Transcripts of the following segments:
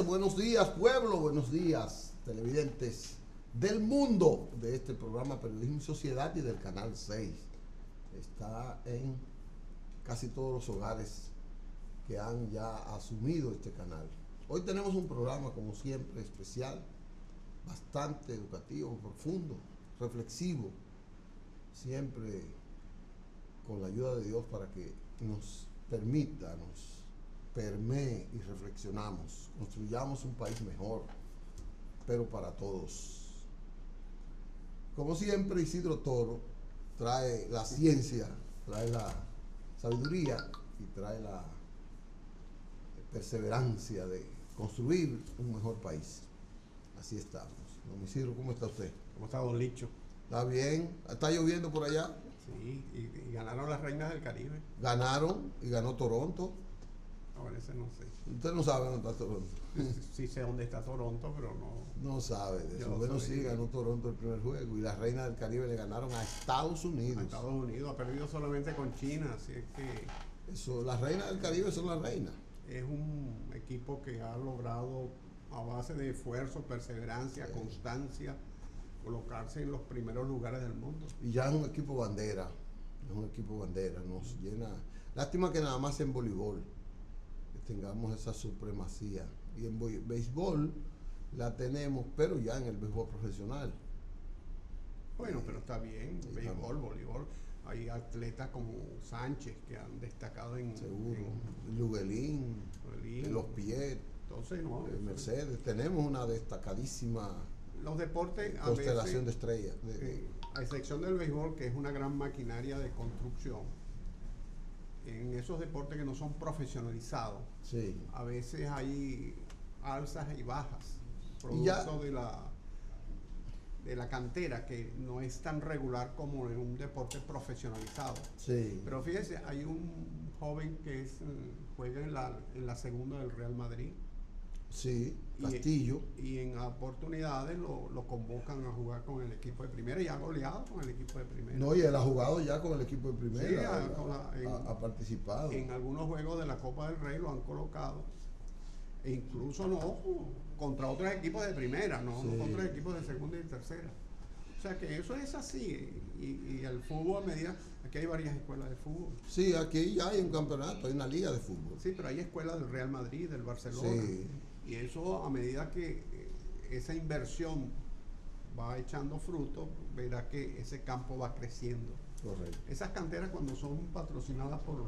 días pueblo, buenos días televidentes del mundo de este programa Periodismo y Sociedad y del Canal 6. Está en casi todos los hogares que han ya asumido este canal. Hoy tenemos un programa, como siempre, especial, bastante educativo, profundo, reflexivo, siempre con la ayuda de Dios para que nos permita, nos permee y reflexionamos, construyamos un país mejor, pero para todos. Como siempre, Isidro Toro trae la ciencia, trae la sabiduría y trae la perseverancia de construir un mejor país. Así estamos. Don Isidro, ¿cómo está usted? ¿Cómo está don Licho? ¿Está bien? ¿Está lloviendo por allá? Sí, y ganaron las Reinas del Caribe. Ganaron y ganó Toronto. Ahora ese no sé. Usted no sabe dónde está Toronto. Sí sé dónde está Toronto, pero no. No sabe de eso. Yo Bueno, soy- sí, ganó Toronto el primer juego y las Reinas del Caribe le ganaron a Estados Unidos. Estados Unidos ha perdido solamente con China, así es que Eso, las Reinas del Caribe son las reinas. es un equipo que ha logrado a base de esfuerzo, perseverancia, constancia, colocarse en los primeros lugares del mundo. Y ya es un equipo bandera. Es un equipo bandera. Nos llena. Lástima que nada más en voleibol tengamos esa supremacía. Y en béisbol la tenemos, pero ya en el béisbol profesional. Bueno, pero está bien, Sí, béisbol, estamos. voleibol. Hay atletas como Sánchez que han destacado en Seguro. en Luguelín, Berlín. Los Piet, Entonces, no. Mercedes. Tenemos una destacadísima Los deportes, a constelación de veces, estrellas. a excepción del béisbol, que es una gran maquinaria de construcción, en esos deportes que no son profesionalizados, Sí. a veces hay alzas y bajas, Y ya- producto de la cantera, que no es tan regular como en un deporte profesionalizado. Sí. Pero fíjese, hay un joven que juega en la segunda del Real Madrid. Sí, Y- Castillo. Y en oportunidades lo convocan a jugar con el equipo de primera y ha goleado con el equipo de primera. No, y él ha jugado ya con el equipo de primera. Sí, ha participado. En algunos juegos de la Copa del Rey lo han colocado. E incluso no contra otros equipos de primera, no Sí. contra equipos de segunda y tercera. O sea que eso es así. Y el fútbol a medida, aquí hay varias escuelas de fútbol. Sí, aquí ya hay un campeonato, hay una liga de fútbol. Sí, pero hay escuelas del Real Madrid, del Barcelona. Sí. Y eso, a medida que esa inversión va echando fruto, verá que ese campo va creciendo. Correcto. Esas canteras, cuando son patrocinadas por...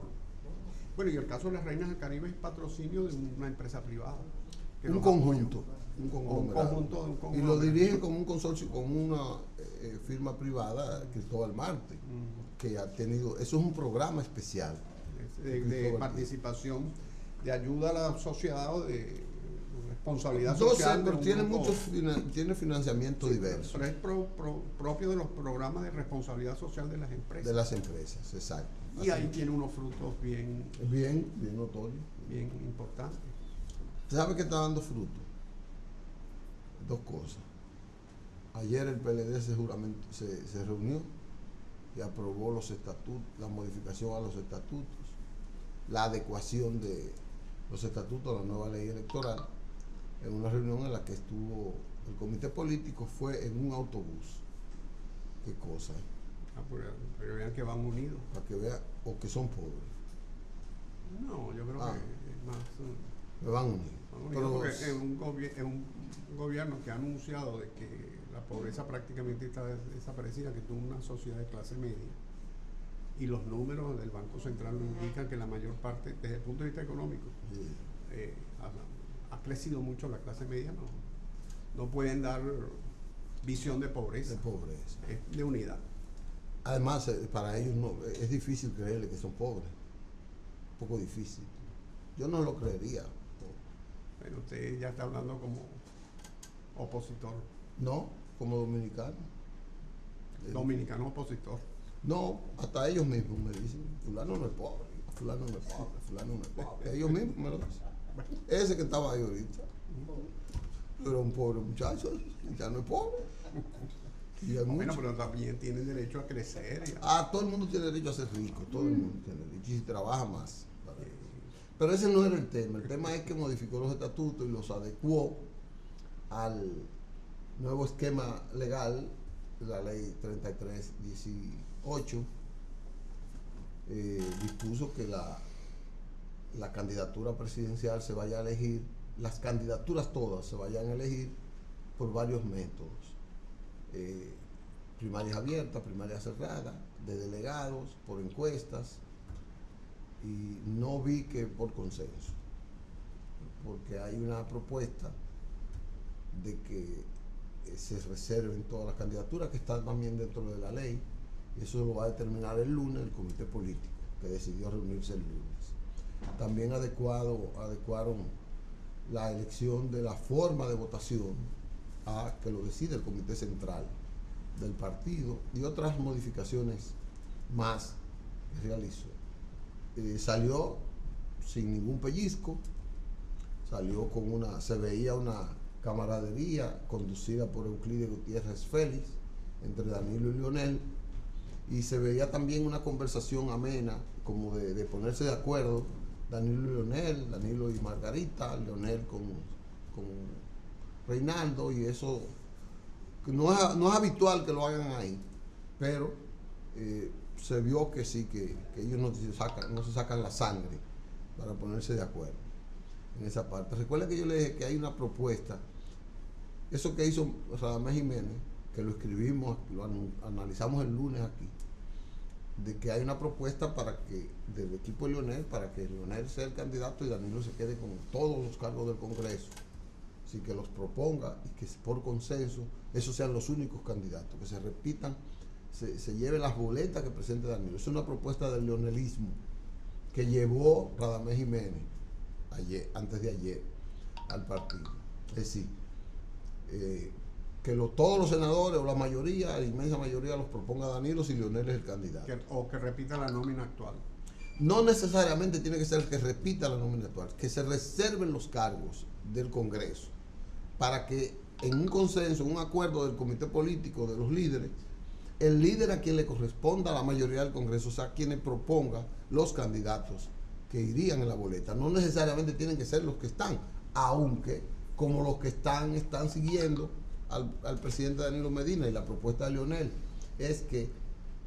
Bueno, y el caso de las Reinas del Caribe es patrocinio de una empresa privada. que Un los conjunto. apoya. Un O un conglomerado. conjunto de un Y lo conglomerado. dirige como un consorcio, como una firma privada, Cristóbal Marte, que ha tenido, eso es un programa especial. De Cristóbal. participación, de ayuda a la sociedad o de responsabilidad No sé, social. de pero un tiene grupo. tiene financiamiento diverso Pero es propio de los programas de responsabilidad social de las empresas. de las empresas, exacto. Y Así. ahí tiene unos frutos bien, Bien, bien notorio. bien importantes. ¿Sabe qué está dando fruto? Dos cosas. Ayer el PLD se reunió y aprobó los estatutos, la modificación a los estatutos, la adecuación de los estatutos a la nueva ley electoral, en una reunión en la que estuvo el comité político, fue en un autobús. Qué cosa, Pero vean que van unidos. para que vea, o que son pobres, No, yo creo Ah. que es más... me van unidos. van unidos Pero porque es un gobierno que ha anunciado de que la pobreza prácticamente está desaparecida, que tuvo una sociedad de clase media. Y los números del Banco Central nos indican que la mayor parte, desde el punto de vista económico, sí, ha crecido mucho la clase media, no pueden dar visión de pobreza, de pobreza. es de unidad. Además, para ellos no, es difícil creerle que son pobres. Un poco difícil. Yo no lo creería. Bueno, usted ya está hablando como opositor, No, como dominicano. dominicano opositor. No, hasta ellos mismos me dicen, fulano no es pobre, fulano no es pobre, fulano no es pobre. Ellos mismos me lo dicen. Ese que estaba ahí ahorita. Era un pobre muchacho, ya no es pobre. Y hay Bueno, mucho. pero también tienen derecho a crecer. Y a- Todo el mundo tiene derecho a ser rico, todo el mundo tiene derecho, y si trabaja más. Pero ese no era el tema es que modificó los estatutos y los adecuó al nuevo esquema legal, la ley 3318, dispuso que la candidatura presidencial se vaya a elegir, las candidaturas todas se vayan a elegir por varios métodos. Primarias abiertas, primarias cerradas, de delegados, por encuestas, y no vi que por consenso, porque hay una propuesta de que se reserven todas las candidaturas que están también dentro de la ley, y eso lo va a determinar el lunes el comité político, que decidió reunirse el lunes. También adecuaron la elección de la forma de votación a que lo decide el comité central del partido y otras modificaciones más que realizó. Salió sin ningún pellizco, salió se veía una camaradería conducida por Euclides Gutiérrez Félix entre Danilo y Leonel, y se veía también una conversación amena, como de ponerse de acuerdo, Danilo y Leonel, Danilo y Margarita, Leonel con Reinaldo, y eso no es habitual que lo hagan ahí, pero se vio que sí, que ellos no se sacan la sangre para ponerse de acuerdo en esa parte. Recuerda que yo le dije que hay una propuesta, eso que hizo Radamés Jiménez, que lo escribimos, lo analizamos el lunes aquí, de que hay una propuesta del equipo de Leonel, para que Leonel sea el candidato y Danilo se quede con todos los cargos del Congreso, así que los proponga y que por consenso esos sean los únicos candidatos, que se repitan, se lleven las boletas que presente Danilo. Es una propuesta del leonelismo que llevó Radamés Jiménez antes de ayer al partido. Es decir, que todos los senadores o la inmensa mayoría los proponga Danilo si Leonel es el candidato. O que repita la nómina actual. No necesariamente tiene que ser el que repita la nómina actual, que se reserven los cargos del Congreso para que en un consenso, en un acuerdo del comité político de los líderes, el líder a quien le corresponda a la mayoría del Congreso, o sea, quienes proponga los candidatos que irían en la boleta. No necesariamente tienen que ser los que están, aunque como los que están siguiendo al presidente Danilo Medina, y la propuesta de Leonel es que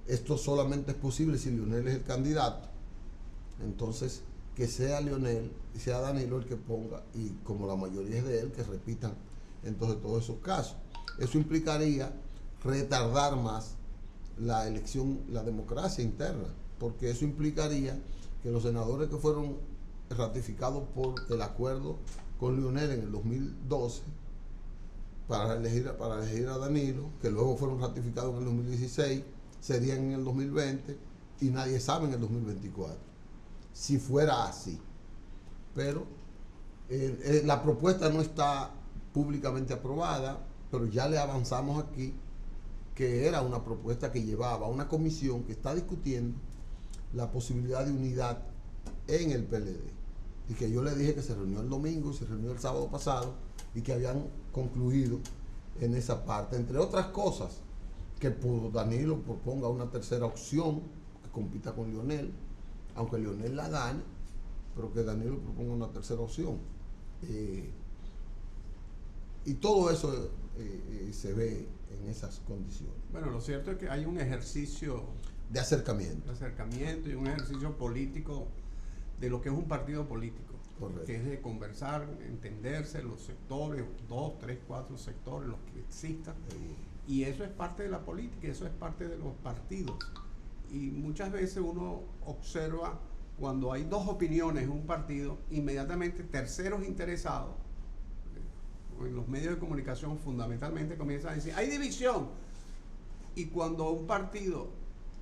esto solamente es posible si Leonel es el candidato. Entonces, que sea Leonel y sea Danilo el que ponga, y como la mayoría es de él, que repitan entonces todos esos casos. Eso implicaría retardar más la elección, la democracia interna, porque eso implicaría que los senadores que fueron ratificados por el acuerdo con Leonel en el 2012 para elegir a Danilo, que luego fueron ratificados en el 2016, serían en el 2020 y nadie sabe en el 2024, si fuera así. Pero la propuesta no está públicamente aprobada, pero ya le avanzamos aquí que era una propuesta que llevaba a una comisión que está discutiendo la posibilidad de unidad en el PLD, y que yo le dije que se reunió el domingo, se reunió el sábado pasado, y que habían concluido en esa parte, entre otras cosas, que Danilo proponga una tercera opción que compita con Leonel, aunque Leonel la gane, pero que Danilo proponga una tercera opción. Y todo eso se ve en esas condiciones. Bueno, lo cierto es que hay un ejercicio de acercamiento y un ejercicio político de lo que es un partido político. Correcto. Que es de conversar, entenderse los sectores, 2, 3, 4 sectores, los que existan. Y eso es parte de la política, eso es parte de los partidos. Y muchas veces uno observa cuando hay dos opiniones en un partido, inmediatamente terceros interesados, en los medios de comunicación fundamentalmente comienzan a decir, hay división. Y cuando un partido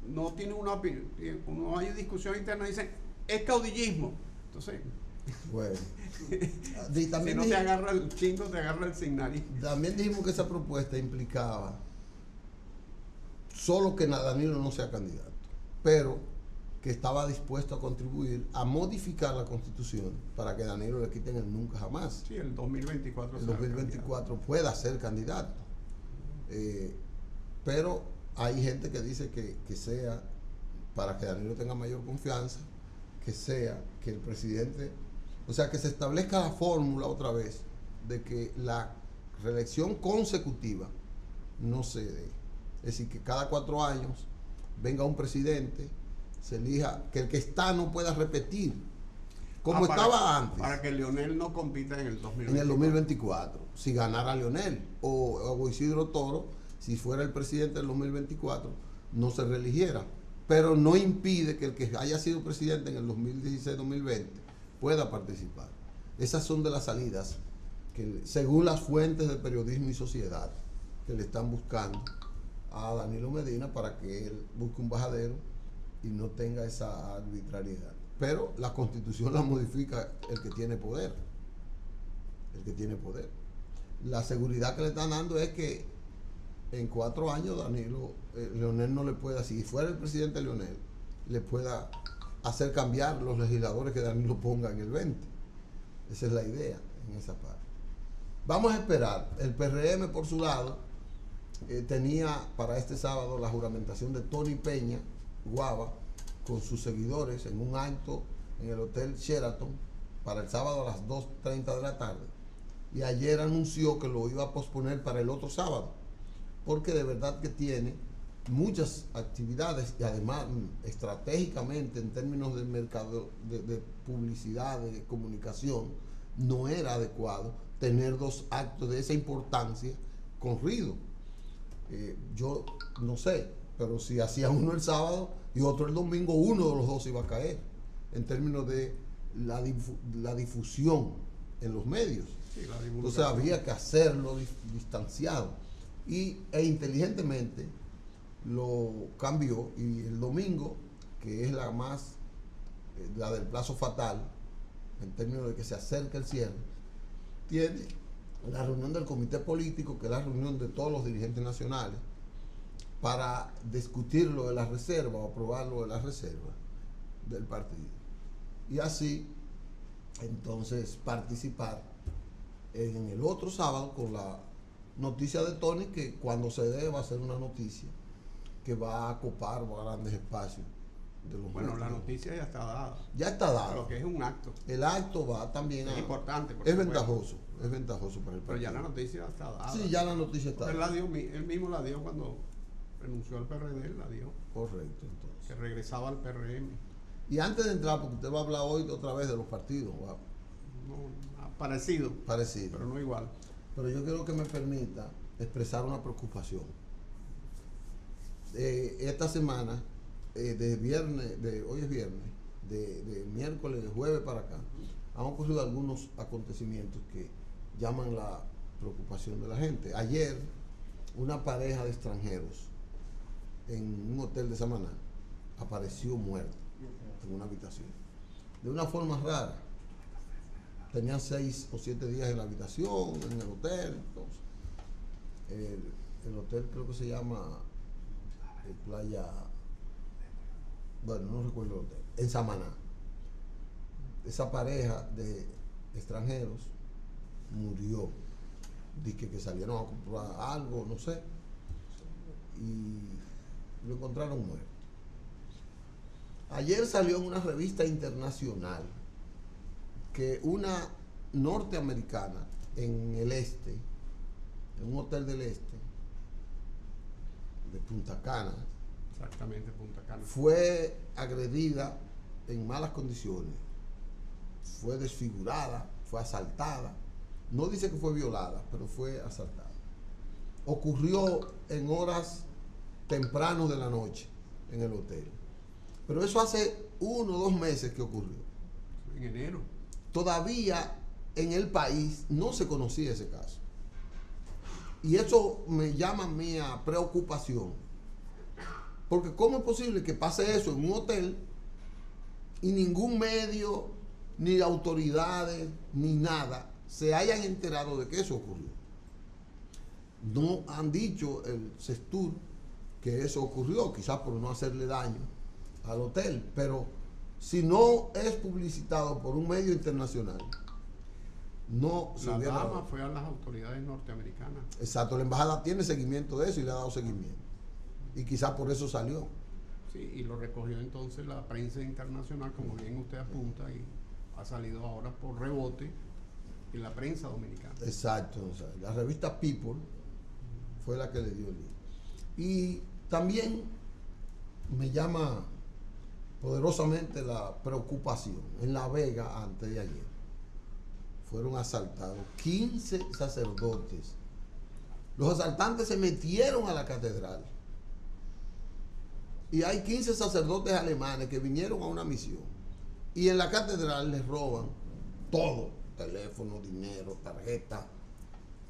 no tiene una opinión, no hay discusión interna, dicen, es caudillismo. Entonces, bueno, si no te agarra el chingo, te agarra el signarismo. También dijimos que esa propuesta implicaba solo que Danilo no sea candidato, pero que estaba dispuesto a contribuir a modificar la Constitución para que Danilo le quiten el nunca jamás. Sí, el 2024. El 2024 pueda ser candidato. Pero hay gente que dice que sea para que Danilo tenga mayor confianza, que sea que el presidente, o sea, que se establezca la fórmula otra vez de que la reelección consecutiva no se dé. Es decir, que cada 4 años venga un presidente, se elija, que el que está no pueda repetir, como estaba antes. Para que Leonel no compita en el 2024. En el 2024, si ganara Leonel o Isidro Toro, si fuera el presidente del 2024, no se reeligiera. Pero no impide que el que haya sido presidente en el 2016-2020 pueda participar. Esas son de las salidas que, según las fuentes de Periodismo y Sociedad, que le están buscando a Danilo Medina para que él busque un bajadero y no tenga esa arbitrariedad. Pero la Constitución la modifica el que tiene poder. El que tiene poder. La seguridad que le están dando es que en 4 años Leonel no le pueda, si fuera el presidente Leonel, le pueda hacer cambiar los legisladores que Danilo ponga en el 20. Esa es la idea en esa parte. Vamos a esperar. El PRM, por su lado, tenía para este sábado la juramentación de Tony Peña Guava con sus seguidores en un acto en el Hotel Sheraton para el sábado a las 2:30 de la tarde. Y ayer anunció que lo iba a posponer para el otro sábado, porque de verdad que tiene muchas actividades y además estratégicamente en términos de mercado, de publicidad, de comunicación, no era adecuado tener 2 actos de esa importancia corrido. Yo no sé, pero si hacía uno el sábado y otro el domingo, uno de los dos iba a caer en términos de la difusión en los medios. Sí, entonces había que hacerlo distanciado e inteligentemente lo cambió, y el domingo, que es la del plazo fatal en términos de que se acerca el cierre, tiene la reunión del comité político, que es la reunión de todos los dirigentes nacionales, para discutir lo de la reserva o aprobar lo de la reserva del partido. Y así, entonces, participar en el otro sábado con la noticia de Tony, que cuando se dé va a ser una noticia que va a copar grandes espacios de los Bueno, medios. la noticia ya está dada. Ya está dada. Lo que es un acto. El acto va también Es importante. Es ventajoso para el partido. Pero ya la noticia está dada. Sí, ya la noticia está dada. Él mismo la dio cuando renunció al PRD, la dio. Correcto, entonces. Que regresaba al PRM. Y antes de entrar, porque usted va a hablar hoy otra vez de los partidos. Wow. No, parecido. Pero no igual. Pero yo quiero que me permita expresar una preocupación. Esta semana, hoy es viernes, de miércoles, de jueves para acá, han ocurrido algunos acontecimientos que llaman la preocupación de la gente. Ayer, una pareja de extranjeros en un hotel de Samaná apareció muerta en una habitación. De una forma rara. Tenían 6 o 7 días en la habitación, en el hotel. Entonces, el hotel creo que se llama Playa, bueno, no recuerdo el hotel, en Samaná. Esa pareja de extranjeros murió. Dice que salieron a comprar algo, no sé, y lo encontraron muerto. Ayer salió en una revista internacional que una norteamericana en el este, en un hotel del este, de Punta Cana, Exactamente, Punta Cana, fue agredida en malas condiciones, fue desfigurada, fue asaltada. No dice que fue violada, pero fue asaltada. Ocurrió en horas tempranas de la noche en el hotel. Pero eso hace 1 o 2 meses que ocurrió. en enero. Todavía en el país no se conocía ese caso. Y eso me llama a mí a preocupación. Porque ¿cómo es posible que pase eso en un hotel y ningún medio, ni autoridades, ni nada se hayan enterado de que eso ocurrió? No han dicho el CESTUR que eso ocurrió, quizás por no hacerle daño al hotel, pero si no es publicitado por un medio internacional, no se La hubiera dama dado. fue a las autoridades norteamericanas. Exacto, la embajada tiene seguimiento de eso y le ha dado seguimiento. Y quizás por eso salió. Sí, y lo recogió entonces la prensa internacional, como bien usted apunta, y ha salido ahora por rebote en la prensa dominicana. Exacto, o sea, la revista People fue la que le dio el libro. Y también me llama poderosamente la preocupación. En La Vega, antes de ayer, fueron asaltados 15 sacerdotes. Los asaltantes se metieron a la catedral. Y hay 15 sacerdotes alemanes que vinieron a una misión. Y en la catedral les roban todo: teléfono, dinero, tarjeta,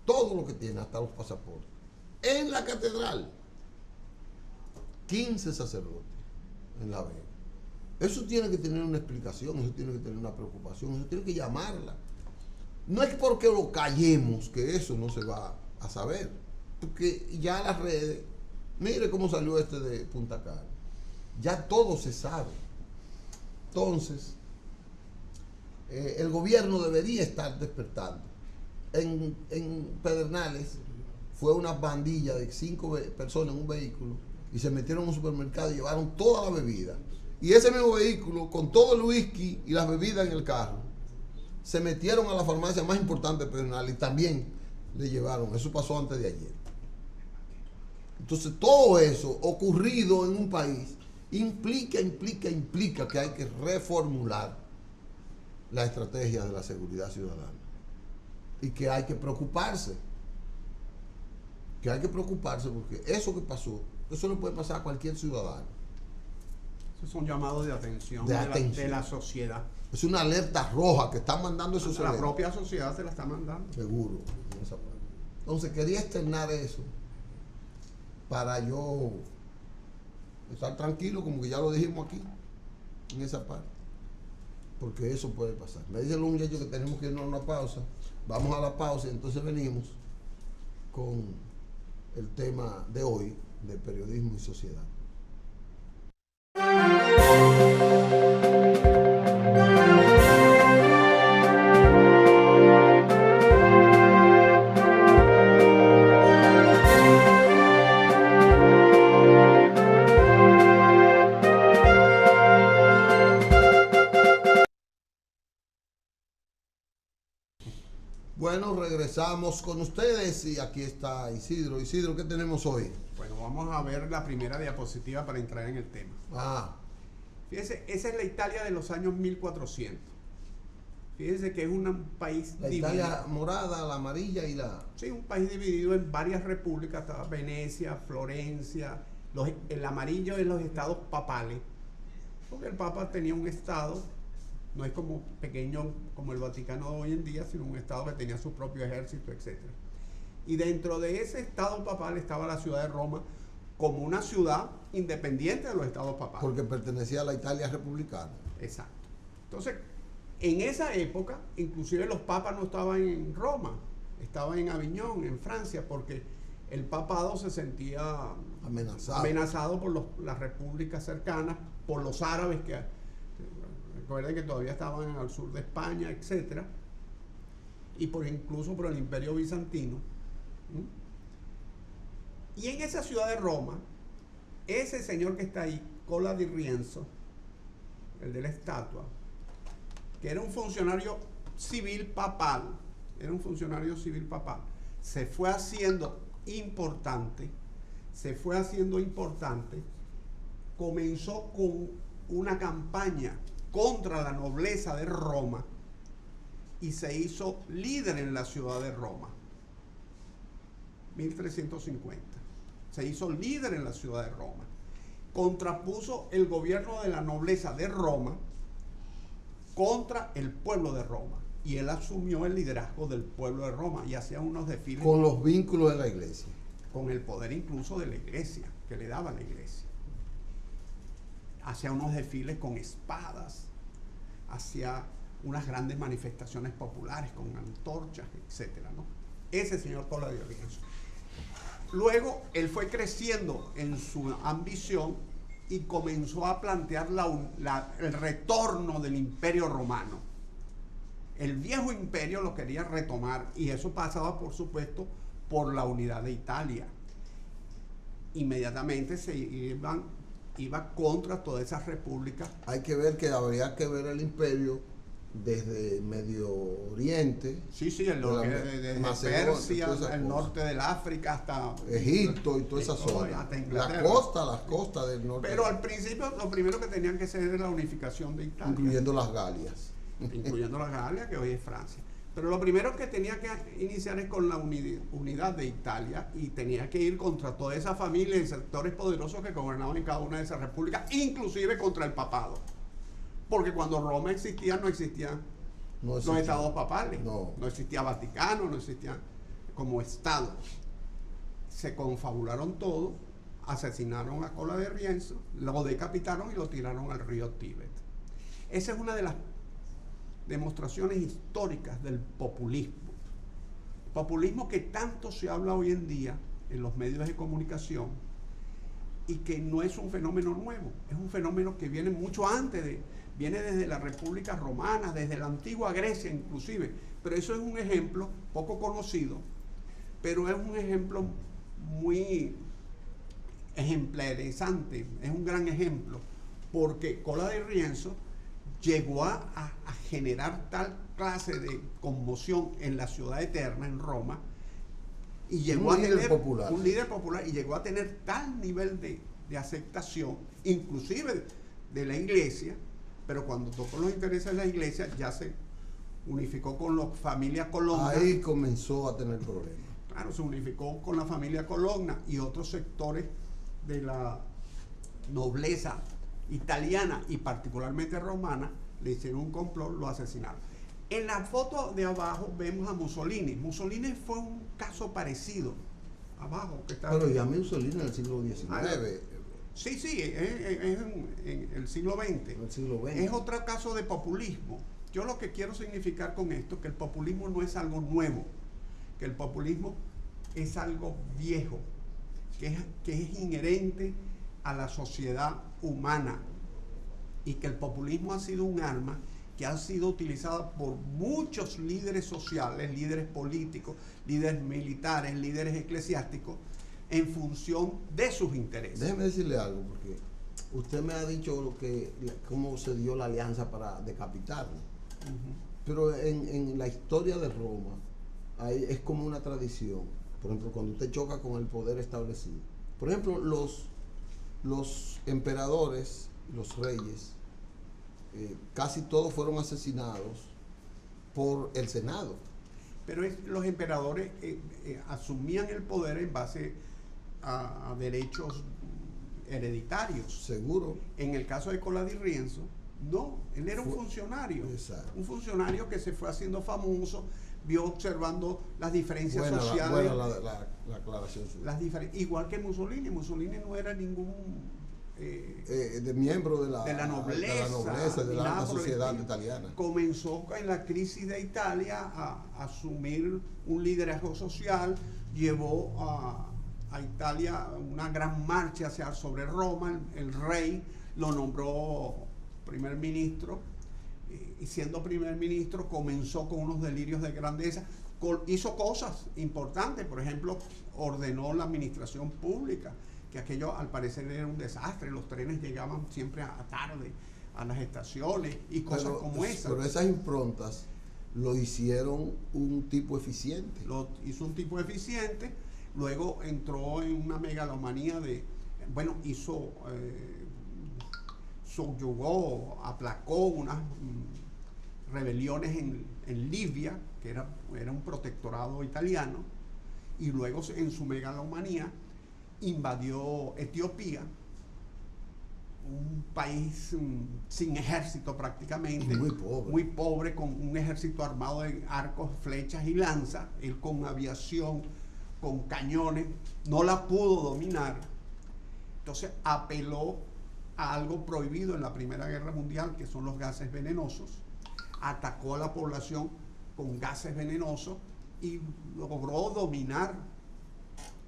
todo lo que tiene, hasta los pasaportes. En la catedral, 15 sacerdotes en La Vega. Eso tiene que tener una explicación, eso tiene que tener una preocupación, eso tiene que llamarla. No es porque lo callemos que eso no se va a saber, porque ya las redes, mire cómo salió este de Punta Cana, ya todo se sabe. Entonces, el gobierno debería estar despertando. En Pedernales fue una bandilla de 5 personas en un vehículo y se metieron en un supermercado y llevaron toda la bebida. Y ese mismo vehículo, con todo el whisky y las bebidas en el carro, se metieron a la farmacia más importante de Pedernales y también le llevaron. Eso pasó antes de ayer. Entonces, todo eso ocurrido en un país implica que hay que reformular la estrategia de la seguridad ciudadana y que hay que preocuparse. Que hay que preocuparse porque eso que pasó, eso le puede pasar a cualquier ciudadano. Esos son llamados de atención de la sociedad. Es una alerta roja que están mandando esos La propia sociedad se la está mandando. Seguro. En esa parte. Entonces quería externar eso para yo estar tranquilo, como que ya lo dijimos aquí, en esa parte. Porque eso puede pasar. Me dicen los muchachos que tenemos que irnos a una pausa. Vamos a la pausa y entonces venimos con el tema de hoy, de periodismo y sociedad. Bueno, regresamos con ustedes y aquí está Isidro. Isidro, ¿qué tenemos hoy? Bueno, vamos a ver la primera diapositiva para entrar en el tema. Fíjense, esa es la Italia de los años 1400. Fíjense que es un país dividido. La Italia morada, la amarilla y la... Sí, un país dividido en varias repúblicas. Estaba Venecia, Florencia. El amarillo es los estados papales, porque el Papa tenía un estado, no es como pequeño como el Vaticano de hoy en día, sino un estado que tenía su propio ejército, etc. Y dentro de ese estado papal estaba la ciudad de Roma como una ciudad independiente de los estados papales. Porque pertenecía a la Italia republicana. Exacto. Entonces, en esa época, inclusive los papas no estaban en Roma, estaban en Aviñón, en Francia, porque el papado se sentía amenazado por las repúblicas cercanas, por los árabes que recuerden que todavía estaban al sur de España, etc. Y incluso por el Imperio Bizantino. Y en esa ciudad de Roma, ese señor que está ahí, Cola di Rienzo, el de la estatua, que era un funcionario civil papal, se fue haciendo importante, comenzó con una campaña contra la nobleza de Roma y se hizo líder en la ciudad de Roma. 1350. Se hizo líder en la ciudad de Roma. Contrapuso el gobierno de la nobleza de Roma contra el pueblo de Roma. Y él asumió el liderazgo del pueblo de Roma y hacía unos desfiles. Con los vínculos de la iglesia. Con el poder incluso de la iglesia, que le daba la iglesia. Hacía unos desfiles con espadas, hacía unas grandes manifestaciones populares con antorchas, etcétera, ¿no? Ese señor Cola di Rienzo. Luego él fue creciendo en su ambición y comenzó a plantear el retorno del Imperio Romano. El viejo imperio lo quería retomar y eso pasaba, por supuesto, por la unidad de Italia. Inmediatamente se iban iba contra todas esas repúblicas. Hay que ver que habría que ver el imperio desde Medio Oriente. Sí, desde Persia, el norte del África hasta Egipto y toda esa zona. Hasta Inglaterra. Las costas del norte. Pero al principio lo primero que tenían que hacer era la unificación de Italia. Incluyendo las Galias. Incluyendo las Galias, que hoy es Francia. Pero lo primero que tenía que iniciar es con la unidad de Italia, y tenía que ir contra toda esa familia y sectores poderosos que gobernaban en cada una de esas repúblicas, inclusive contra el papado. Porque cuando Roma existía, no existían los estados papales. No existía Vaticano, no existían como estados. Se confabularon todo, asesinaron a Cola de Rienzo, lo decapitaron y lo tiraron al río Tíbet. Esa es una de las demostraciones históricas del populismo. Populismo que tanto se habla hoy en día en los medios de comunicación, y que no es un fenómeno nuevo, es un fenómeno que viene mucho antes viene desde la República Romana, desde la antigua Grecia inclusive, pero eso es un ejemplo poco conocido, pero es un ejemplo muy ejemplarizante, es un gran ejemplo, porque Cola de Rienzo llegó a generar tal clase de conmoción en la ciudad eterna, en Roma, y llegó un líder popular, y llegó a tener tal nivel de aceptación, inclusive de la iglesia, pero cuando tocó los intereses de la iglesia ya se unificó con la familia Colonna. Ahí comenzó a tener problemas. Claro, se unificó con la familia Colonna y otros sectores de la nobleza italiana y particularmente romana. Le hicieron un complot, lo asesinaron. En la foto de abajo vemos a Mussolini. Mussolini fue un caso parecido. Abajo, que está. Pero ya Mussolini en el siglo XIX. Sí, es en el siglo XX. El siglo XX. Es otro caso de populismo. Yo lo que quiero significar con esto, que el populismo no es algo nuevo, que el populismo es algo viejo, que es inherente a la sociedad humana, y que el populismo ha sido un arma que ha sido utilizada por muchos líderes sociales, líderes políticos, líderes militares, líderes eclesiásticos, en función de sus intereses. Déjeme decirle algo, porque usted me ha dicho cómo se dio la alianza para decapitarlo. Pero en la historia de Roma es como una tradición. Por ejemplo, cuando usted choca con el poder establecido. Por ejemplo, los emperadores, los reyes, casi todos fueron asesinados por el Senado. Pero los emperadores asumían el poder en base a derechos hereditarios. Seguro. En el caso de Cola di Rienzo, no, él era un funcionario. Exacto. Un funcionario que se fue haciendo famoso, vio observando las diferencias sociales. La aclaración. Igual que Mussolini. Mussolini no era ningún de miembro de la nobleza, de la alta sociedad italiana. Comenzó en la crisis de Italia a asumir un liderazgo social, llevó a Italia una gran marcha sobre Roma. El rey lo nombró primer ministro, y siendo primer ministro comenzó con unos delirios de grandeza. Hizo cosas importantes, por ejemplo, ordenó la administración pública, que aquello al parecer era un desastre, los trenes llegaban siempre a tarde a las estaciones y cosas como esas. Pero esas improntas lo hicieron un tipo eficiente. Lo hizo un tipo eficiente, luego entró en una megalomanía subyugó, aplacó unas rebeliones en Libia, que era un protectorado italiano, y luego en su megalomanía invadió Etiopía, un país sin ejército prácticamente, muy pobre, con un ejército armado de arcos, flechas y lanzas. Él con aviación, con cañones, no la pudo dominar. Entonces apeló a algo prohibido en la Primera Guerra Mundial, que son los gases venenosos. Atacó a la población con gases venenosos y logró dominar,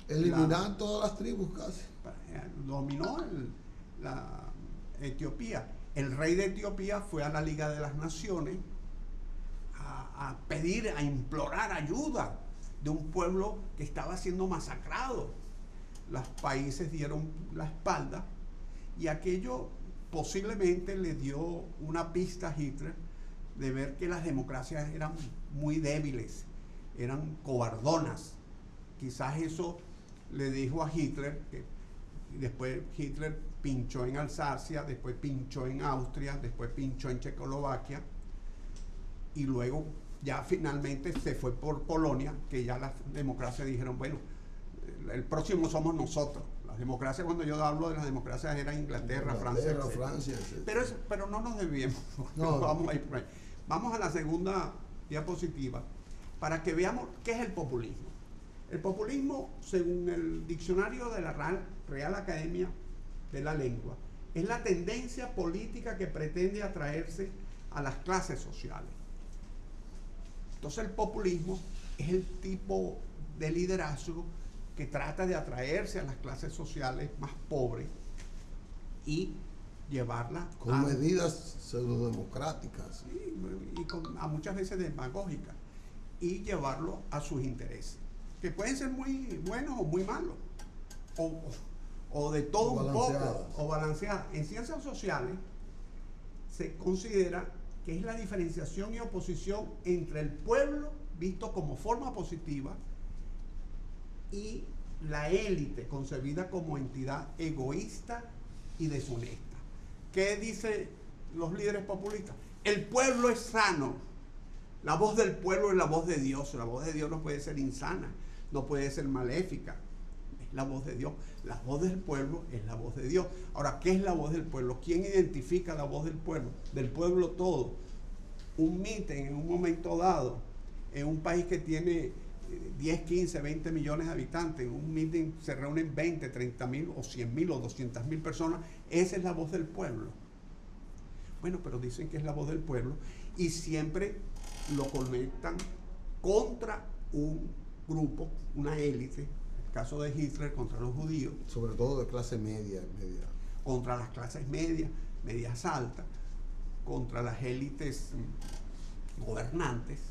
eliminar todas las tribus casi. Dominó la Etiopía. El rey de Etiopía fue a la Liga de las Naciones a pedir, a implorar ayuda de un pueblo que estaba siendo masacrado. Los países dieron la espalda Y aquello posiblemente le dio una pista a Hitler de ver que las democracias eran muy débiles, eran cobardonas. Quizás eso le dijo a Hitler, que después Hitler pinchó en Alsacia, después pinchó en Austria, después pinchó en Checoslovaquia, y luego ya finalmente se fue por Polonia, que ya las democracias dijeron, bueno, el próximo somos nosotros. Las democracias, cuando yo hablo de las democracias, era Inglaterra, Francia, pero no nos desviemos. No. Vamos a ir por ahí. Vamos a la segunda diapositiva para que veamos qué es el populismo. El populismo, según el diccionario de la Real Academia de la Lengua, es la tendencia política que pretende atraerse a las clases sociales. Entonces el populismo es el tipo de liderazgo que trata de atraerse a las clases sociales más pobres y llevarlas con medidas pseudodemocráticas. Sí, y a muchas veces demagógicas, y llevarlo a sus intereses, que pueden ser muy buenos o muy malos, o de todo un poco, o balanceadas. En ciencias sociales se considera que es la diferenciación y oposición entre el pueblo, visto como forma positiva, y la élite, concebida como entidad egoísta y deshonesta. ¿Qué dicen los líderes populistas? El pueblo es sano. La voz del pueblo es la voz de Dios. La voz de Dios no puede ser insana, no puede ser maléfica. Es la voz de Dios. La voz del pueblo es la voz de Dios. Ahora, ¿qué es la voz del pueblo? ¿Quién identifica la voz del pueblo? Del pueblo todo. Un meeting en un momento dado, en un país que tiene 10, 15, 20 millones de habitantes, en un meeting se reúnen 20, 30 mil o 100 mil o 200 mil personas. Esa es la voz del pueblo. Bueno, pero dicen que es la voz del pueblo y siempre lo conectan contra un grupo, una élite. El caso de Hitler contra los judíos. Sobre todo de clase media. Contra las clases medias, medias altas, contra las élites gobernantes.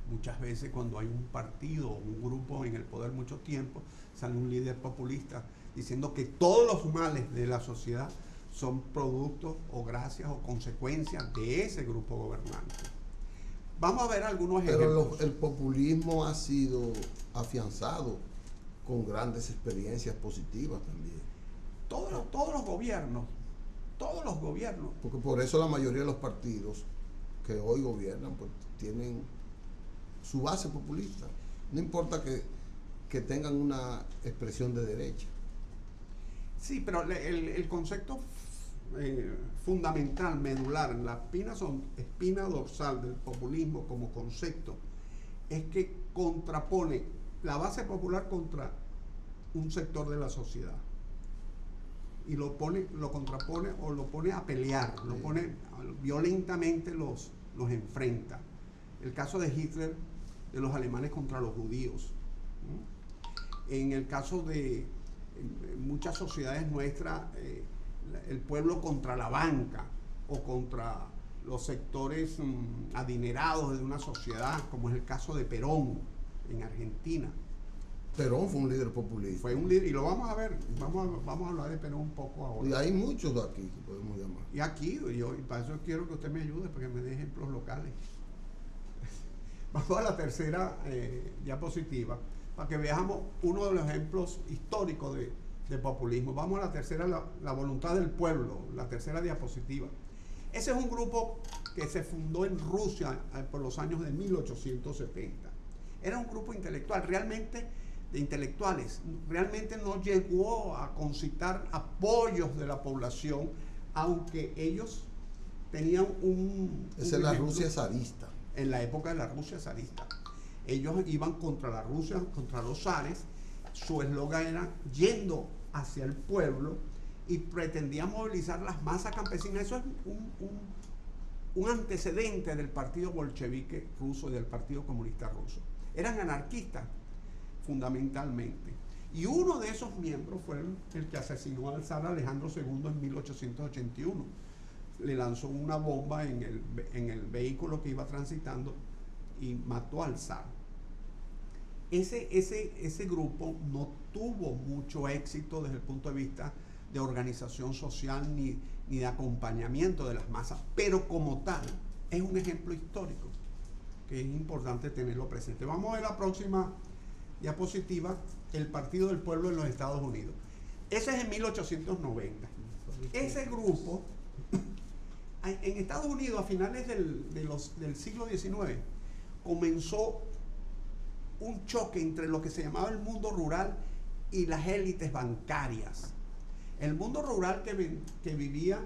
Muchas veces cuando hay un partido o un grupo en el poder mucho tiempo, sale un líder populista diciendo que todos los males de la sociedad son productos o gracias o consecuencias de ese grupo gobernante. Vamos a ver algunos ejemplos. Pero el populismo ha sido afianzado con grandes experiencias positivas también. Todos los gobiernos. Porque por eso la mayoría de los partidos que hoy gobiernan pues tienen su base populista. No importa que tengan una expresión de derecha. Sí, pero el concepto fundamental, medular, la espina dorsal del populismo como concepto, es que contrapone la base popular contra un sector de la sociedad. Y lo contrapone o lo pone a pelear, lo pone violentamente, los enfrenta. El caso de Hitler, de los alemanes contra los judíos. En el caso de muchas sociedades nuestras, el pueblo contra la banca o contra los sectores adinerados de una sociedad, como es el caso de Perón en Argentina. Perón fue un líder populista. Fue un líder, y lo vamos a ver, vamos a hablar de Perón un poco ahora. Y hay muchos de aquí que podemos llamar. Y aquí, y para eso quiero que usted me ayude, porque me dé ejemplos locales. Vamos a la tercera diapositiva, para que veamos uno de los ejemplos históricos de populismo. Vamos a la tercera, la voluntad del pueblo, la tercera diapositiva. Ese es un grupo que se fundó en Rusia por los años de 1870. Era un grupo intelectual, realmente de intelectuales. Realmente no llegó a concitar apoyos de la población, aunque ellos tenían Esa es la Rusia zarista. En la época de la Rusia zarista. Ellos iban contra la Rusia, contra los zares. Su eslogan era yendo hacia el pueblo y pretendían movilizar las masas campesinas. Eso es un antecedente del partido bolchevique ruso y del partido comunista ruso. Eran anarquistas fundamentalmente. Y uno de esos miembros fue el que asesinó al zar Alejandro II en 1881. Le lanzó una bomba en el vehículo que iba transitando y mató al zar. Ese grupo no tuvo mucho éxito desde el punto de vista de organización social ni de acompañamiento de las masas, pero como tal es un ejemplo histórico que es importante tenerlo presente. Vamos a ver la próxima diapositiva, el Partido del Pueblo en los Estados Unidos. Ese es en 1890. Ese grupo, en Estados Unidos, a finales del siglo XIX, comenzó un choque entre lo que se llamaba el mundo rural y las élites bancarias. El mundo rural que vivía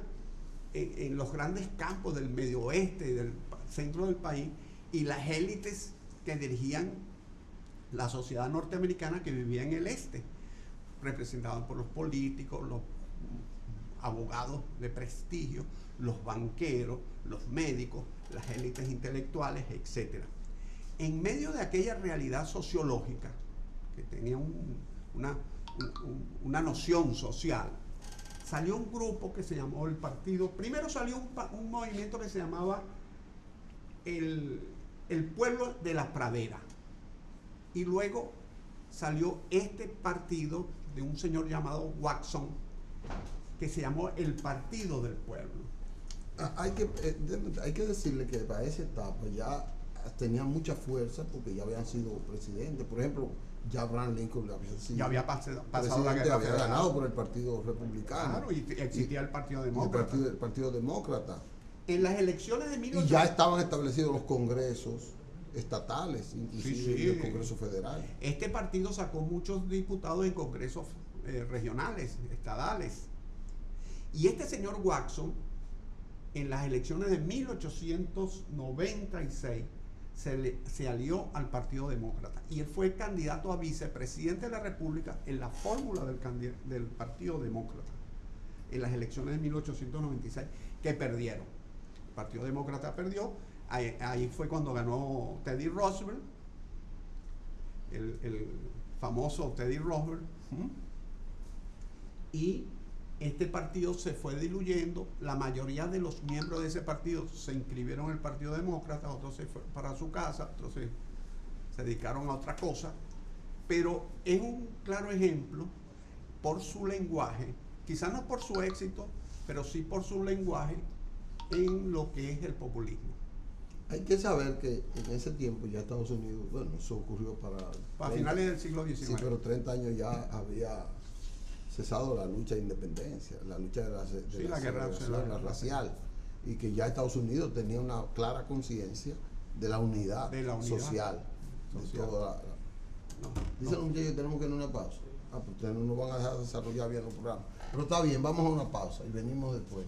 en los grandes campos del medio oeste y del centro del país, y las élites que dirigían la sociedad norteamericana que vivía en el este, representados por los políticos, los abogados de prestigio, los banqueros, los médicos, las élites intelectuales, etc. En medio de aquella realidad sociológica, que tenía una noción social, salió un grupo que se llamó el partido. Primero salió un movimiento que se llamaba el pueblo de la pradera, y luego salió este partido de un señor llamado Watson, que se llamó el Partido del Pueblo. Hay que decirle que para esa etapa ya tenían mucha fuerza porque ya habían sido presidentes. Por ejemplo, ya Abraham Lincoln ya había pasado la guerra, había ganado por el Partido Republicano. Claro, y existía el Partido Demócrata. El Partido Demócrata. En las elecciones de 1800... Y ya estaban establecidos los congresos estatales, inclusive el Congreso Federal. Este partido sacó muchos diputados en congresos regionales, estadales. Y este señor Watson, en las elecciones de 1896, se alió al Partido Demócrata. Y él fue candidato a vicepresidente de la República en la fórmula del Partido Demócrata, en las elecciones de 1896, que perdieron. El Partido Demócrata perdió. Ahí fue cuando ganó Teddy Roosevelt, el famoso Teddy Roosevelt. Y este partido se fue diluyendo. La mayoría de los miembros de ese partido se inscribieron en el Partido Demócrata, otros se fueron para su casa, otros se dedicaron a otra cosa. Pero es un claro ejemplo por su lenguaje, quizás no por su éxito, pero sí por su lenguaje en lo que es el populismo. Hay que saber que en ese tiempo ya Estados Unidos, bueno, eso ocurrió para finales del siglo XIX. Sí, pero 30 años ya había cesado la lucha de independencia, la lucha de la guerra racial, y que ya Estados Unidos tenía una clara conciencia de la unidad social. Dice el muchacho que tenemos que ir a una pausa. Pues ustedes no nos van a dejar desarrollar bien los programas. Pero está bien, vamos a una pausa y venimos después.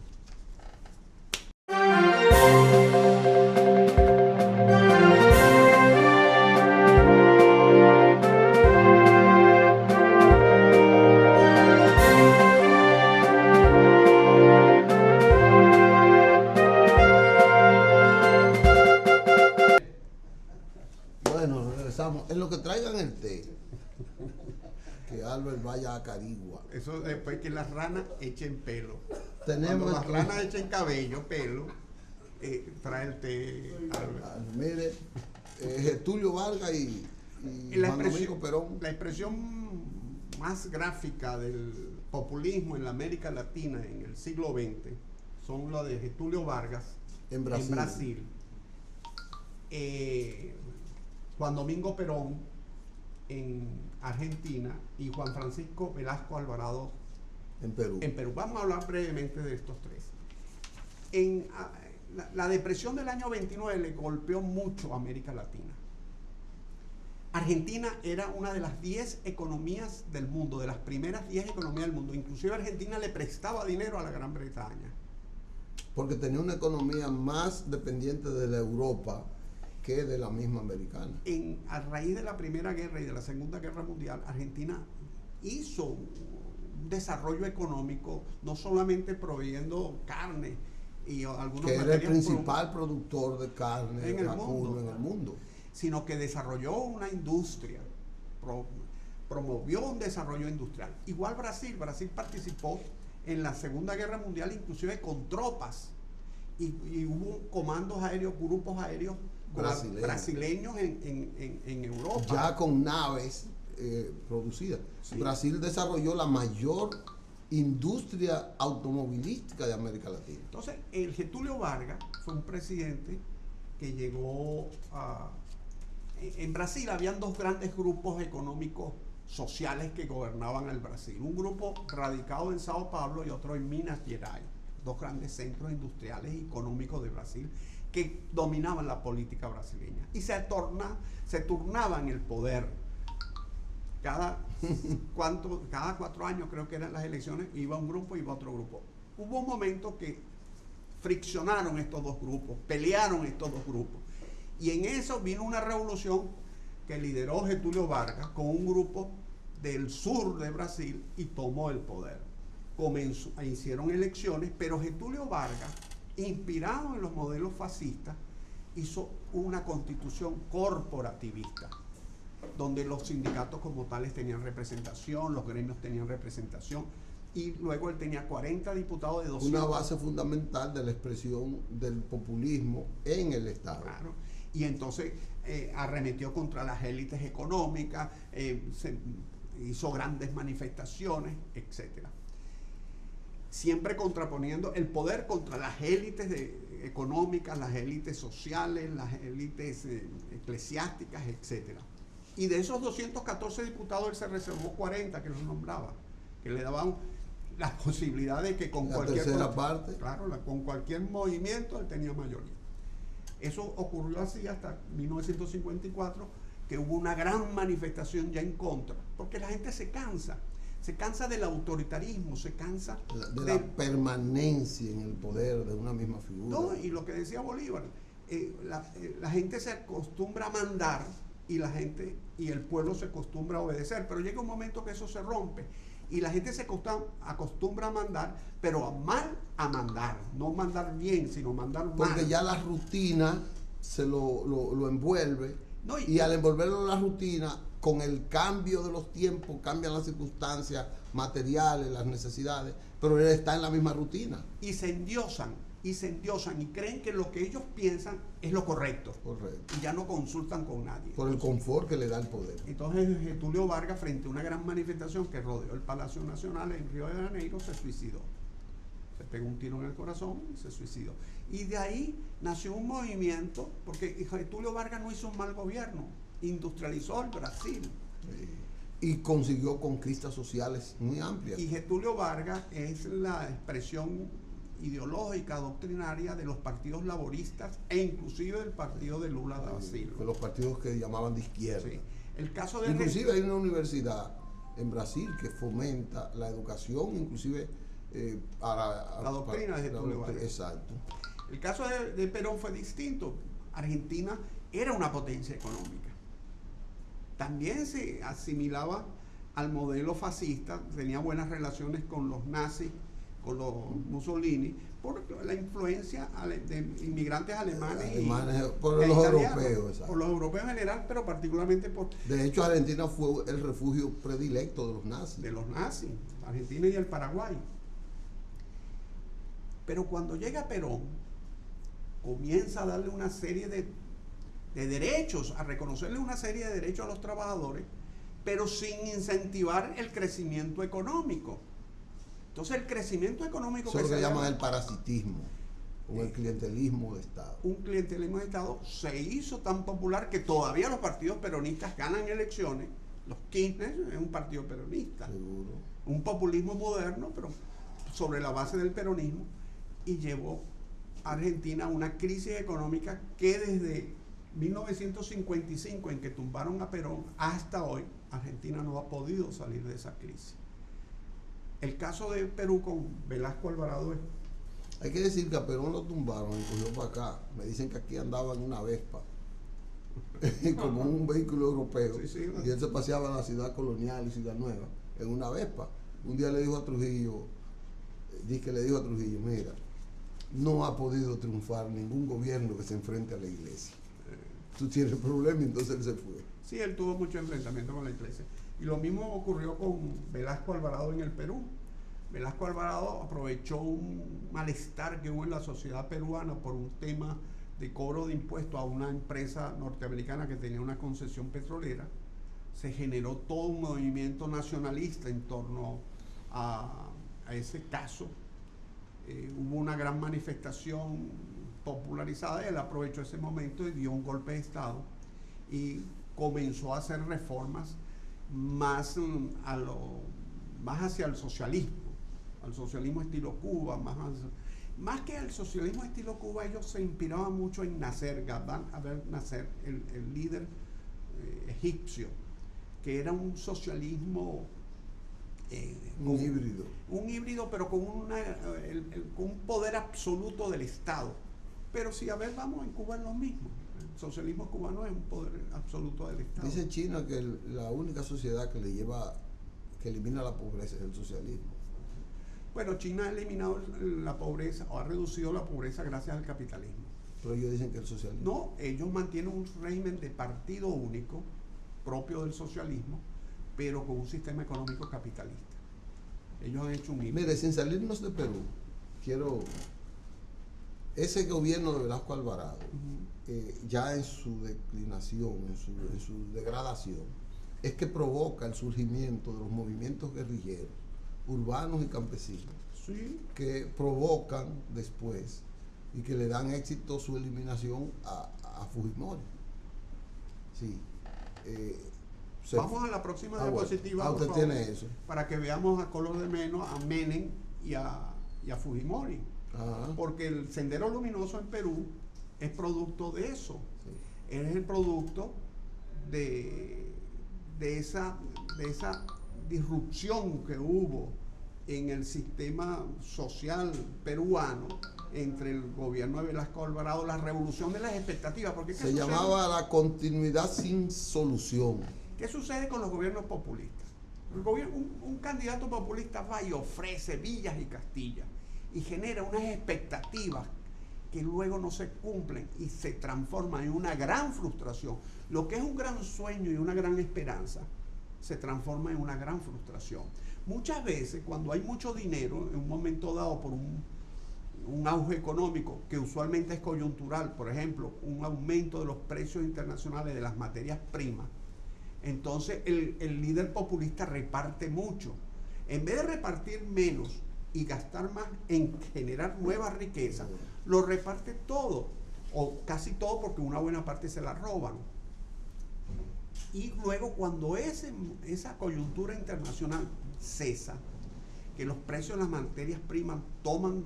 En lo que traigan el té, que Albert vaya a Carigua. Eso después que las ranas echen pelo. Cuando las ranas echen cabello, pelo, trae el té, Albert. Mire, Getulio Vargas y Juan Domingo Perón. La expresión más gráfica del populismo en la América Latina en el siglo XX son las de Getulio Vargas en Brasil. Juan Domingo Perón en Argentina y Juan Francisco Velasco Alvarado en Perú. Vamos a hablar brevemente de estos tres. La depresión del año 29 le golpeó mucho a América Latina. Argentina era una de las 10 economías del mundo, de las primeras 10 economías del mundo. Inclusive Argentina le prestaba dinero a la Gran Bretaña. Porque tenía una economía más dependiente de la Europa que de la misma americana. A raíz de la Primera Guerra y de la Segunda Guerra Mundial, Argentina hizo un desarrollo económico, no solamente proveyendo carne y algunos que era el principal productor de carne en el mundo, sino que desarrolló una industria, promovió un desarrollo industrial. Igual Brasil participó en la Segunda Guerra Mundial, inclusive con tropas, y hubo comandos aéreos, grupos aéreos brasileños en Europa. Ya con naves producidas. Sí. Brasil desarrolló la mayor industria automovilística de América Latina. Entonces, el Getúlio Vargas fue un presidente que llegó a... En Brasil habían dos grandes grupos económicos sociales que gobernaban el Brasil. Un grupo radicado en Sao Paulo y otro en Minas Gerais. Dos grandes centros industriales y económicos de Brasil que dominaban la política brasileña. Y se turnaban el poder. Cada 4 años, creo que eran las elecciones, iba un grupo y iba otro grupo. Hubo un momento que friccionaron estos dos grupos, pelearon estos dos grupos. Y en eso vino una revolución que lideró Getúlio Vargas con un grupo del sur de Brasil y tomó el poder. Hicieron elecciones, pero Getúlio Vargas, inspirado en los modelos fascistas, hizo una constitución corporativista, donde los sindicatos como tales tenían representación, los gremios tenían representación, y luego él tenía 40 diputados de 200. Una base fundamental de la expresión del populismo en el Estado. Claro. Y entonces arremetió contra las élites económicas, hizo grandes manifestaciones, etc. Siempre contraponiendo el poder contra las élites económicas, las élites sociales, las élites eclesiásticas, etc. Y de esos 214 diputados él se reservó 40 que los nombraba, que le daban la posibilidad de que con con cualquier movimiento él tenía mayoría. Eso ocurrió así hasta 1954, que hubo una gran manifestación ya en contra, porque la gente se cansa del autoritarismo, se cansa de la permanencia en el poder de una misma figura. No, y lo que decía Bolívar, la gente se acostumbra a mandar y el pueblo se acostumbra a obedecer, pero llega un momento que eso se rompe y la gente se acostumbra a mandar, pero a mandar, no mandar bien, sino mandar mal. Porque ya la rutina se lo envuelve, no, y al envolverlo en la rutina, con el cambio de los tiempos, cambian las circunstancias materiales, las necesidades, pero él está en la misma rutina. Y se endiosan y creen que lo que ellos piensan es lo correcto. Correcto. Y ya no consultan con nadie. Por el confort que le da el poder. Entonces Getúlio Vargas, frente a una gran manifestación que rodeó el Palacio Nacional en Río de Janeiro, se suicidó. Se pegó un tiro en el corazón y se suicidó. Y de ahí nació un movimiento, porque Getúlio Vargas no hizo un mal gobierno, industrializó el Brasil. Y consiguió conquistas sociales muy amplias. Y Getúlio Vargas es la expresión ideológica, doctrinaria de los partidos laboristas e inclusive del partido de Lula da Silva. De los partidos que llamaban de izquierda. Sí. El caso de inclusive hay una universidad en Brasil que fomenta la educación, inclusive la doctrina de Getúlio Vargas. Exacto. El caso de Perón fue distinto. Argentina era una potencia económica. También se asimilaba al modelo fascista, tenía buenas relaciones con los nazis, con los Mussolini, por la influencia de inmigrantes alemanes por los europeos. Exacto. Por los europeos en general, pero particularmente por... De hecho, Argentina fue el refugio predilecto de los nazis. De los nazis, Argentina y el Paraguay. Pero cuando llega Perón, comienza a darle una serie de derechos, a reconocerle una serie de derechos a los trabajadores, pero sin incentivar el crecimiento económico. Entonces el crecimiento económico... Eso es lo que llaman el parasitismo, o el clientelismo de Estado. Un clientelismo de Estado se hizo tan popular que todavía los partidos peronistas ganan elecciones. Los Kirchner es un partido peronista. Seguro. Un populismo moderno, pero sobre la base del peronismo, y llevó a Argentina a una crisis económica que desde 1955, en que tumbaron a Perón, hasta hoy, Argentina no ha podido salir de esa crisis. El caso de Perú con Velasco Alvarado es... Hay que decir que a Perón lo tumbaron y cogió para acá. Me dicen que aquí andaba en una Vespa, como un vehículo europeo. Sí, sí, y él se paseaba a la ciudad colonial y Ciudad Nueva en una Vespa. Un día le dijo a Trujillo, mira, no ha podido triunfar ningún gobierno que se enfrente a la iglesia. Tú tienes problema, y entonces él se fue. Sí, él tuvo mucho enfrentamiento con la iglesia. Y lo mismo ocurrió con Velasco Alvarado en el Perú. Velasco Alvarado aprovechó un malestar que hubo en la sociedad peruana por un tema de cobro de impuestos a una empresa norteamericana que tenía una concesión petrolera. Se generó todo un movimiento nacionalista en torno a a ese caso. Hubo una gran manifestación popularizada, él aprovechó ese momento y dio un golpe de Estado y comenzó a hacer reformas más hacia el socialismo estilo Cuba, más que el socialismo estilo Cuba. Ellos se inspiraban mucho en Nasser, Nasser, el líder egipcio, que era un socialismo un híbrido, pero con un poder absoluto del Estado. Pero si vamos, en Cuba es lo mismo. El socialismo cubano es un poder absoluto del Estado. Dice China que la única sociedad que elimina la pobreza es el socialismo. Bueno, China ha eliminado la pobreza o ha reducido la pobreza gracias al capitalismo. Pero ellos dicen que el socialismo. No, ellos mantienen un régimen de partido único propio del socialismo, pero con un sistema económico capitalista. Ellos han hecho un híbrido. Mire, sin salirnos de Perú, ese gobierno de Velasco Alvarado, ya en su declinación, en su degradación, es que provoca el surgimiento de los movimientos guerrilleros, urbanos y campesinos, sí, que provocan después y que le dan éxito su eliminación a Fujimori. Sí. Vamos a la próxima diapositiva. Usted por favor, tiene eso. para que veamos a color de menos a Menem y a Fujimori. Ajá. Porque el Sendero Luminoso en Perú es producto de eso. Sí. Es el producto de esa disrupción que hubo en el sistema social peruano entre el gobierno de Velasco Alvarado, la revolución de las expectativas. Porque se llamaba la continuidad sin solución. ¿Qué sucede con los gobiernos populistas? Un candidato populista va y ofrece villas y castillas y genera unas expectativas que luego no se cumplen y se transforman en una gran frustración. Lo que es un gran sueño y una gran esperanza se transforma en una gran frustración. Muchas veces, cuando hay mucho dinero, en un momento dado por un auge económico que usualmente es coyuntural, por ejemplo, un aumento de los precios internacionales de las materias primas, entonces el líder populista reparte mucho. En vez de repartir menos y gastar más en generar nuevas riquezas, lo reparte todo, o casi todo, porque una buena parte se la roban. Y luego, cuando esa coyuntura internacional cesa, que los precios de las materias primas toman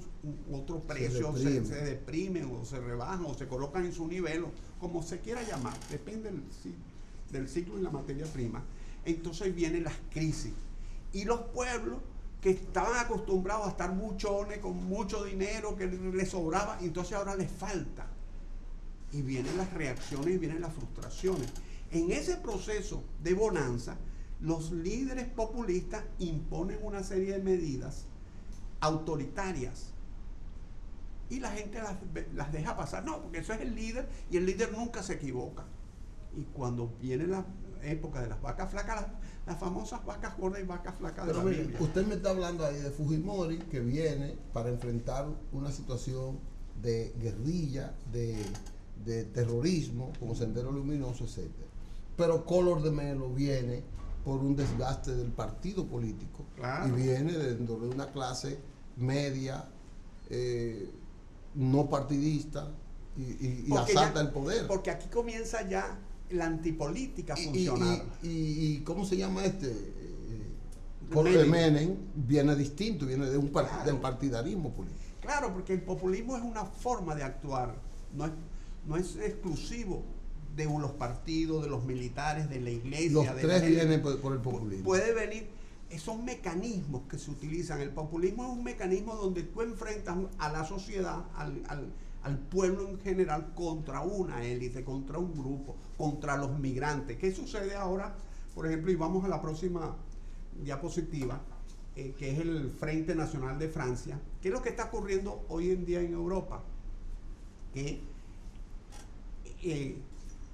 otro precio, se deprimen o se rebajan o se colocan en su nivel, o como se quiera llamar, depende del ciclo de la materia prima, entonces vienen las crisis. Y los pueblos que estaban acostumbrados a estar buchones, con mucho dinero, que les sobraba, entonces ahora les falta. Y vienen las reacciones y vienen las frustraciones. En ese proceso de bonanza, los líderes populistas imponen una serie de medidas autoritarias y la gente las deja pasar. No, porque eso es el líder y el líder nunca se equivoca. Y cuando viene la época de las vacas flacas, las famosas vacas gordas y vacas flacas de la Biblia. Usted me está hablando ahí de Fujimori, que viene para enfrentar una situación de guerrilla, de terrorismo, como Sendero Luminoso, etc. Pero Color de Melo viene por un desgaste del partido político. Claro. Y viene de una clase media, no partidista, y asalta el poder. Porque aquí comienza ya la antipolítica funcional. Y ¿cómo se llama Menem viene distinto, viene de del partidarismo político. Claro, porque el populismo es una forma de actuar, no es exclusivo de los partidos, de los militares, de la iglesia. Los tres vienen por el populismo. Puede venir, son mecanismos que se utilizan. El populismo es un mecanismo donde tú enfrentas a la sociedad, al pueblo en general, contra una élite, contra un grupo, contra los migrantes. ¿Qué sucede ahora? Por ejemplo, y vamos a la próxima diapositiva, que es el Frente Nacional de Francia. ¿Qué es lo que está ocurriendo hoy en día en Europa? Que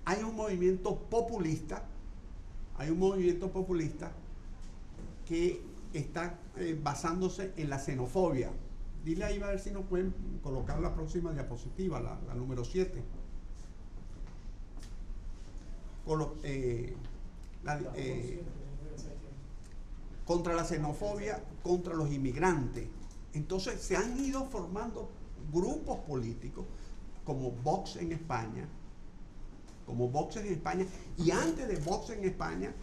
hay un movimiento populista, que está basándose en la xenofobia. Dile ahí a ver si nos pueden colocar la próxima diapositiva, la número 7. contra la xenofobia, contra los inmigrantes. Entonces se han ido formando grupos políticos como Vox en España, y antes de Vox en España,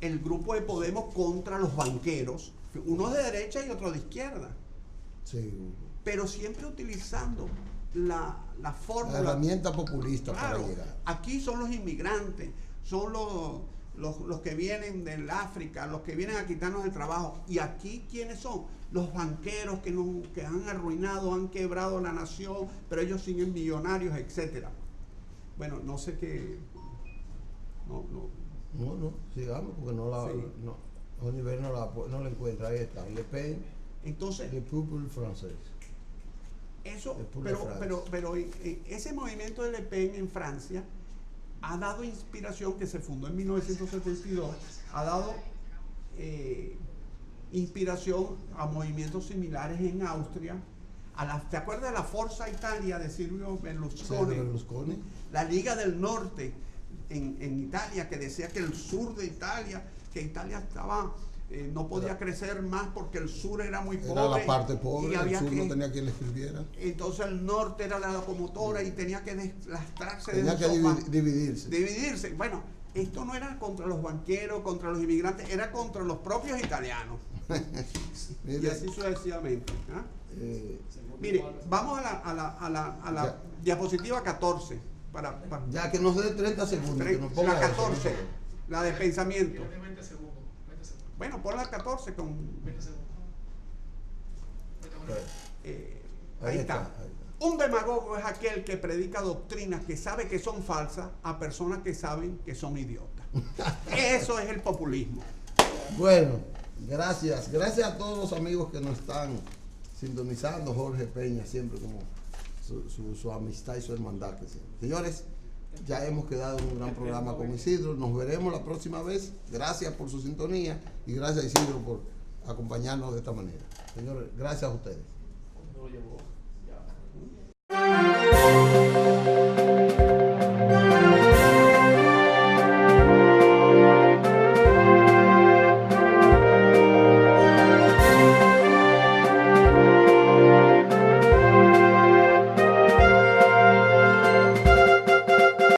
el grupo de Podemos contra los banqueros, uno de derecha y otro de izquierda. Sí. Pero siempre utilizando la fórmula. La herramienta populista, claro, para llegar. Aquí son los inmigrantes, son los que vienen del África, los que vienen a quitarnos el trabajo. Y aquí, ¿quiénes son? Los banqueros que han arruinado, han quebrado la nación, pero ellos siguen millonarios, etcétera. Bueno, no sé qué. No, sigamos, porque Oliver no la encuentra. Ahí está, Le Pen, entonces, Le Peuple francés. Eso, pero ese movimiento de Le Pen en Francia ha dado inspiración, que se fundó en 1972, ha dado inspiración a movimientos similares en Austria. ¿Te acuerdas de la Forza Italia de Silvio Berlusconi? La Liga del Norte en Italia, que decía que el sur de Italia, que Italia estaba... no podía crecer más porque el sur era muy pobre. Era la parte pobre, y había el sur no tenía quien le escribiera. Entonces el norte era la locomotora y tenía que deslastrarse. Tenía que dividirse. Dividirse. Bueno, esto no era contra los banqueros, contra los inmigrantes, era contra los propios italianos. Y así sucesivamente. ¿Ah? Mire, vamos a la diapositiva 14. Ya que nos dé 30 segundos. Que nos ponga la 14, eso, la de pensamiento. 20 segundos. Bueno, pon la 14 con... 20 segundos. Ahí está. Un demagogo es aquel que predica doctrinas que sabe que son falsas a personas que saben que son idiotas. Eso es el populismo. Bueno, gracias. Gracias a todos los amigos que nos están sintonizando. Jorge Peña, siempre como su amistad y su hermandad que siempre. Señores, ya hemos quedado en un gran programa con Isidro. Nos veremos la próxima vez. Gracias por su sintonía y gracias, Isidro, por acompañarnos de esta manera. Señores, gracias a ustedes.